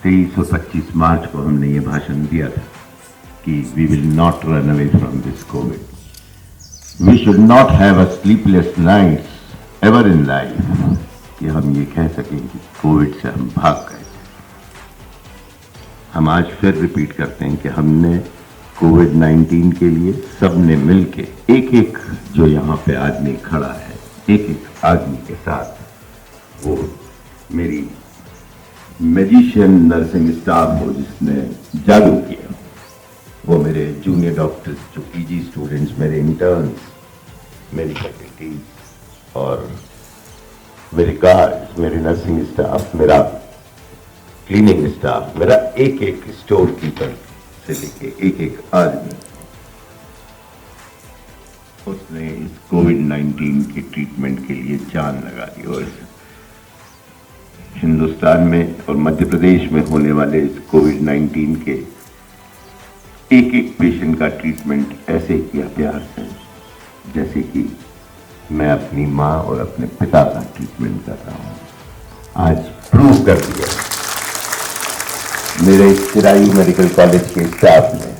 23 और 25 मार्च को हमने ये भाषण दिया था कि we will not run away from this Covid. We should not have a sleepless nights ever in life, कि हम ये कह सकें कि कोविड से हम भाग गए. हम आज फिर रिपीट करते हैं कि हमने कोविड-19 के लिए सबने मिलके एक एक जो यहाँ पे आदमी खड़ा है, एक एक आदमी के साथ, वो मेरी मैजिशियन नर्सिंग स्टाफ हो जिसने जादू किया, वो मेरे जूनियर डॉक्टर्स जो पीजी स्टूडेंट्स, मेरे इंटर्न्स, मेरी फैकल्टी और मेरे गार्ड्स, मेरे नर्सिंग स्टाफ, मेरा क्लीनिंग स्टाफ, मेरा एक एक स्टोर कीपर से लेके एक एक आदमी, उसने इस कोविड-19 के ट्रीटमेंट के लिए जान लगा दी. और हिंदुस्तान में और मध्य प्रदेश में होने वाले इस कोविड-19 के एक एक पेशेंट का ट्रीटमेंट ऐसे किया प्यार से जैसे कि मैं अपनी माँ और अपने पिता का ट्रीटमेंट कर रहा हूँ. आज प्रूव कर दिया मेरे चिरायू मेडिकल कॉलेज के स्टाफ ने.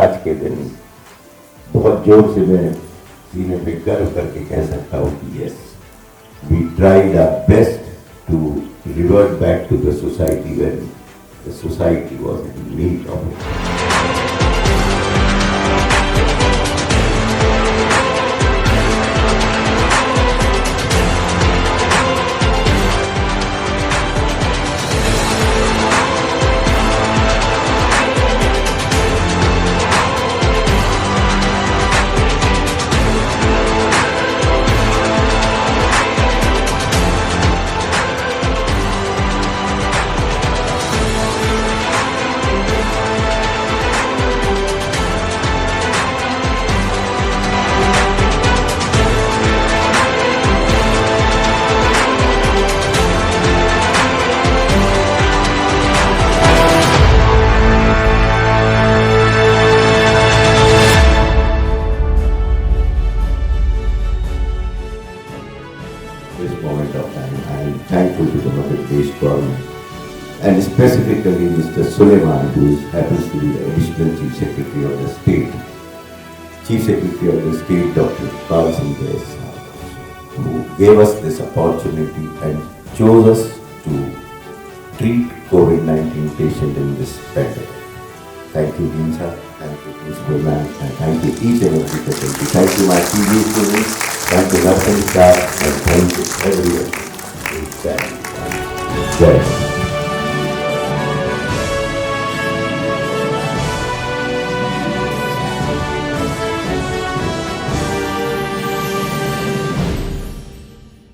आज के दिन बहुत जोर से मैं सीने पे गर्व करके कह सकता हूँ कि yes, we tried our best to revert back to the society when the society was in need of it. This moment of time, I am thankful to the Madhya Pradesh Government and specifically Mr. Suleman, who happens to be the Additional Chief Secretary of the State, Chief Secretary of the State, Dr. Iqbal Singh Bais, who gave us this opportunity and chose us to treat COVID-19 patient in this pandemic. Thank you, Goenka. Thank you, Principal Ma'am, and thank you each and every faculty. Thank you, my PG students. Thank you, nursing staff, and thank you everyone. Jai Hind.